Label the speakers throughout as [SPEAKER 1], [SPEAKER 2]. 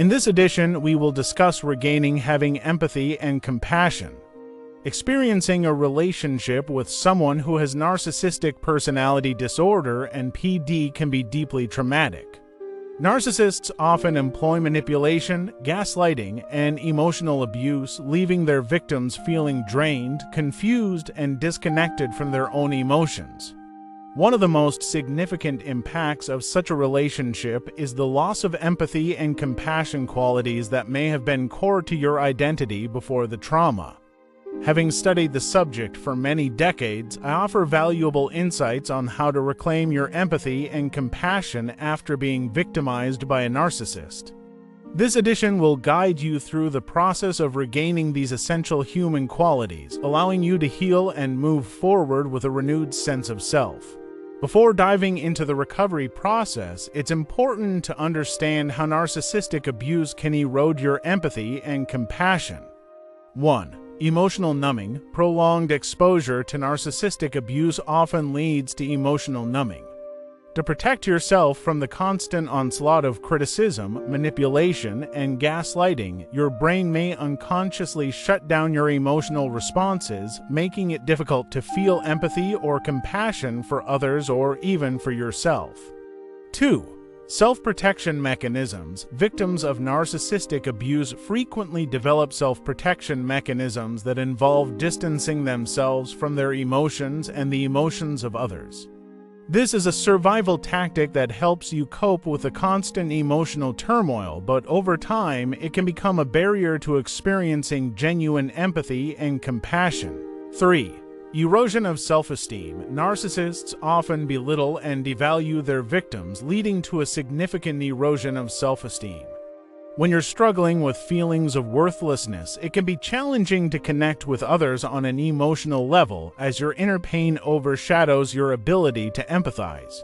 [SPEAKER 1] In this edition, we will discuss regaining having empathy and compassion. Experiencing a relationship with someone who has Narcissistic Personality Disorder and PD can be deeply traumatic. Narcissists often employ manipulation, gaslighting, and emotional abuse, leaving their victims feeling drained, confused, and disconnected from their own emotions. One of the most significant impacts of such a relationship is the loss of empathy and compassion, qualities that may have been core to your identity before the trauma. Having studied the subject for many decades, I offer valuable insights on how to reclaim your empathy and compassion after being victimized by a narcissist. This edition will guide you through the process of regaining these essential human qualities, allowing you to heal and move forward with a renewed sense of self. Before diving into the recovery process, it's important to understand how narcissistic abuse can erode your empathy and compassion. 1. Emotional numbing. Prolonged exposure to narcissistic abuse often leads to emotional numbing. To protect yourself from the constant onslaught of criticism, manipulation, and gaslighting, your brain may unconsciously shut down your emotional responses, making it difficult to feel empathy or compassion for others or even for yourself. 2. Self-protection mechanisms. Victims of narcissistic abuse frequently develop self-protection mechanisms that involve distancing themselves from their emotions and the emotions of others. This is a survival tactic that helps you cope with the constant emotional turmoil, but over time, it can become a barrier to experiencing genuine empathy and compassion. 3. Erosion of self-esteem. Narcissists often belittle and devalue their victims, leading to a significant erosion of self-esteem. When you're struggling with feelings of worthlessness, it can be challenging to connect with others on an emotional level, as your inner pain overshadows your ability to empathize.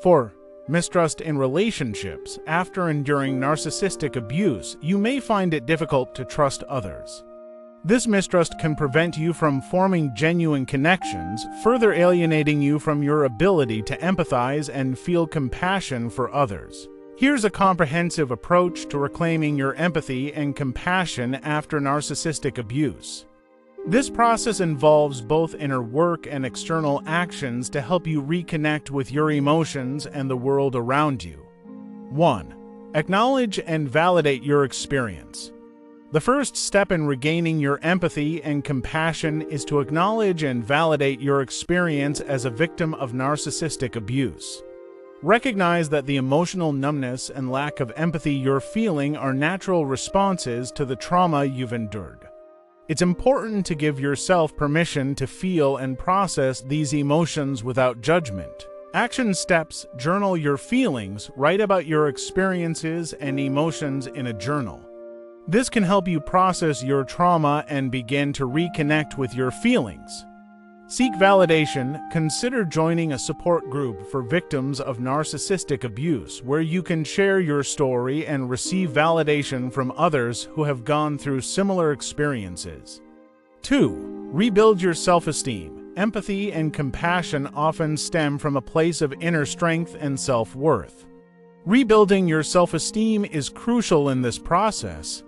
[SPEAKER 1] 4. Mistrust in relationships. After enduring narcissistic abuse, you may find it difficult to trust others. This mistrust can prevent you from forming genuine connections, further alienating you from your ability to empathize and feel compassion for others. Here's a comprehensive approach to reclaiming your empathy and compassion after narcissistic abuse. This process involves both inner work and external actions to help you reconnect with your emotions and the world around you. 1. Acknowledge and validate your experience. The first step in regaining your empathy and compassion is to acknowledge and validate your experience as a victim of narcissistic abuse. Recognize that the emotional numbness and lack of empathy you're feeling are natural responses to the trauma you've endured. It's important to give yourself permission to feel and process these emotions without judgment. Action steps: journal your feelings, write about your experiences and emotions in a journal. This can help you process your trauma and begin to reconnect with your feelings. Seek validation. Consider joining a support group for victims of narcissistic abuse, where you can share your story and receive validation from others who have gone through similar experiences. 2. Rebuild your self-esteem. Empathy and compassion often stem from a place of inner strength and self-worth. Rebuilding your self-esteem is crucial in this process.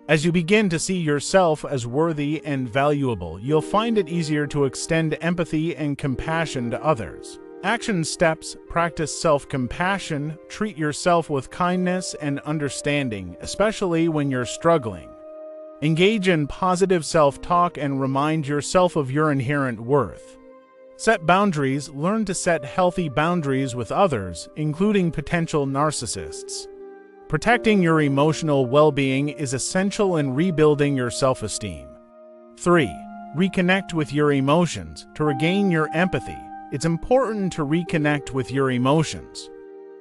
[SPEAKER 1] As you begin to see yourself as worthy and valuable, you'll find it easier to extend empathy and compassion to others. Action steps: practice self-compassion, treat yourself with kindness and understanding, especially when you're struggling. Engage in positive self-talk and remind yourself of your inherent worth. Set boundaries. Learn to set healthy boundaries with others, including potential narcissists. Protecting your emotional well-being is essential in rebuilding your self-esteem. 3. Reconnect with your emotions. To regain your empathy, it's important to reconnect with your emotions.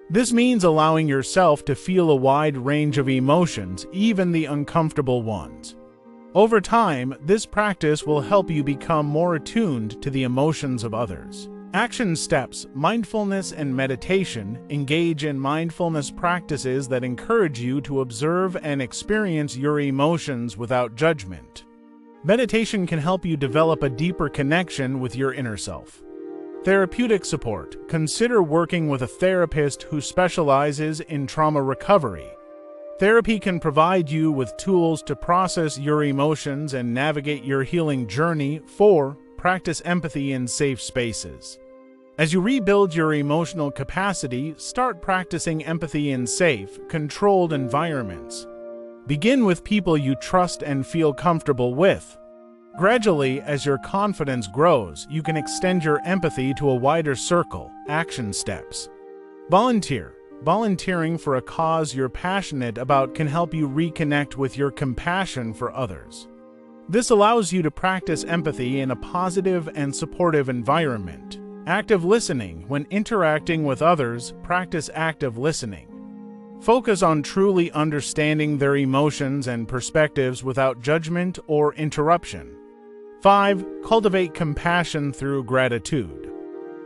[SPEAKER 1] This means allowing yourself to feel a wide range of emotions, even the uncomfortable ones. Over time, this practice will help you become more attuned to the emotions of others. Action steps: mindfulness and meditation. Engage in mindfulness practices that encourage you to observe and experience your emotions without judgment. Meditation can help you develop a deeper connection with your inner self. Therapeutic support. Consider working with a therapist who specializes in trauma recovery. Therapy can provide you with tools to process your emotions and navigate your healing journey. 4. Practice empathy in safe spaces. As you rebuild your emotional capacity, start practicing empathy in safe, controlled environments. Begin with people you trust and feel comfortable with. Gradually, as your confidence grows, you can extend your empathy to a wider circle. Action steps. Volunteer. Volunteering for a cause you're passionate about can help you reconnect with your compassion for others. This allows you to practice empathy in a positive and supportive environment. Active listening. When interacting with others, practice active listening. Focus on truly understanding their emotions and perspectives without judgment or interruption. 5. Cultivate compassion through gratitude.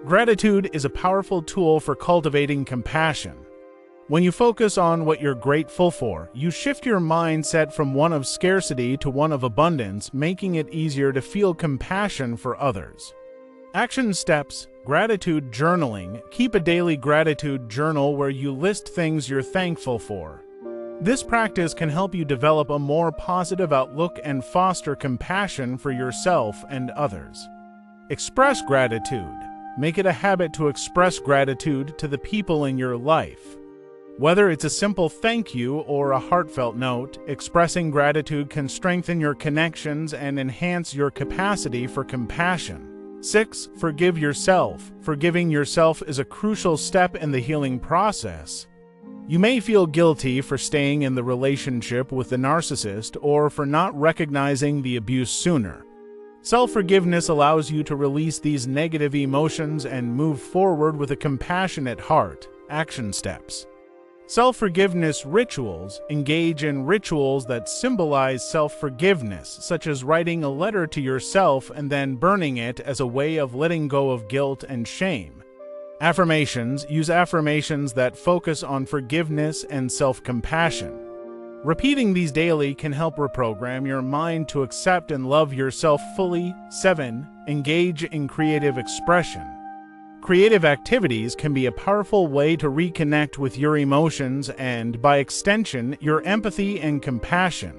[SPEAKER 1] Gratitude is a powerful tool for cultivating compassion. When you focus on what you're grateful for, you shift your mindset from one of scarcity to one of abundance, making it easier to feel compassion for others. Action steps. Gratitude journaling. Keep a daily gratitude journal where you list things you're thankful for. This practice can help you develop a more positive outlook and foster compassion for yourself and others. Express gratitude. Make it a habit to express gratitude to the people in your life. Whether it's a simple thank you or a heartfelt note, expressing gratitude can strengthen your connections and enhance your capacity for compassion. 6. Forgive yourself. Forgiving yourself is a crucial step in the healing process. You may feel guilty for staying in the relationship with the narcissist or for not recognizing the abuse sooner. Self-forgiveness allows you to release these negative emotions and move forward with a compassionate heart. Action steps. Self-forgiveness rituals. Engage in rituals that symbolize self-forgiveness, such as writing a letter to yourself and then burning it as a way of letting go of guilt and shame. Affirmations. Use affirmations that focus on forgiveness and self-compassion. Repeating these daily can help reprogram your mind to accept and love yourself fully. 7. Engage in creative expression. Creative activities can be a powerful way to reconnect with your emotions and, by extension, your empathy and compassion.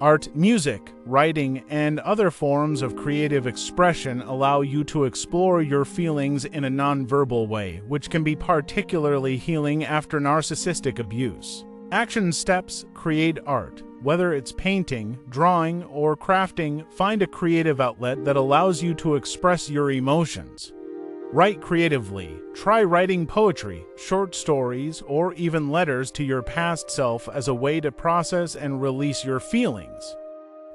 [SPEAKER 1] Art, music, writing, and other forms of creative expression allow you to explore your feelings in a nonverbal way, which can be particularly healing after narcissistic abuse. Action steps. Create art. Whether it's painting, drawing, or crafting, find a creative outlet that allows you to express your emotions. Write creatively. Try writing poetry, short stories, or even letters to your past self as a way to process and release your feelings.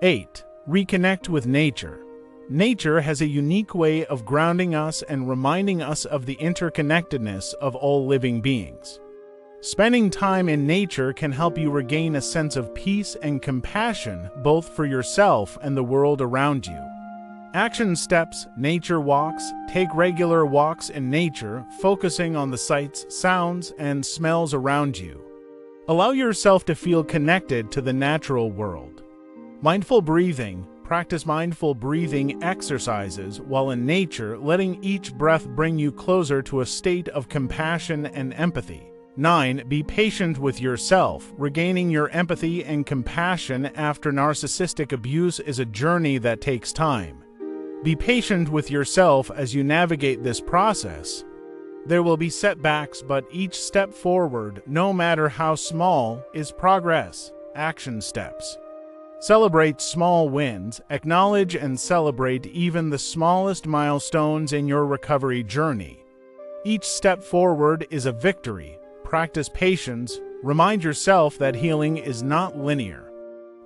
[SPEAKER 1] 8. Reconnect with nature. Nature has a unique way of grounding us and reminding us of the interconnectedness of all living beings. Spending time in nature can help you regain a sense of peace and compassion both for yourself and the world around you. Action steps. Nature walks. Take regular walks in nature, focusing on the sights, sounds, and smells around you. Allow yourself to feel connected to the natural world. Mindful breathing. Practice mindful breathing exercises while in nature, letting each breath bring you closer to a state of compassion and empathy. 9. Be patient with yourself. Regaining your empathy and compassion after narcissistic abuse is a journey that takes time. Be patient with yourself as you navigate this process. There will be setbacks, but each step forward, no matter how small, is progress. Action steps. Celebrate small wins. Acknowledge and celebrate even the smallest milestones in your recovery journey. Each step forward is a victory. Practice patience. Remind yourself that healing is not linear.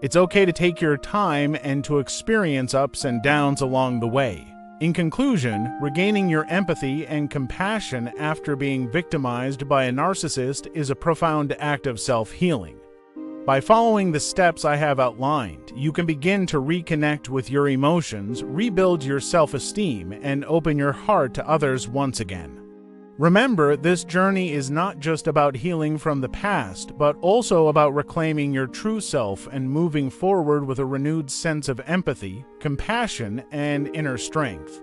[SPEAKER 1] It's okay to take your time and to experience ups and downs along the way. In conclusion, regaining your empathy and compassion after being victimized by a narcissist is a profound act of self-healing. By following the steps I have outlined, you can begin to reconnect with your emotions, rebuild your self-esteem, and open your heart to others once again. Remember, this journey is not just about healing from the past, but also about reclaiming your true self and moving forward with a renewed sense of empathy, compassion, and inner strength.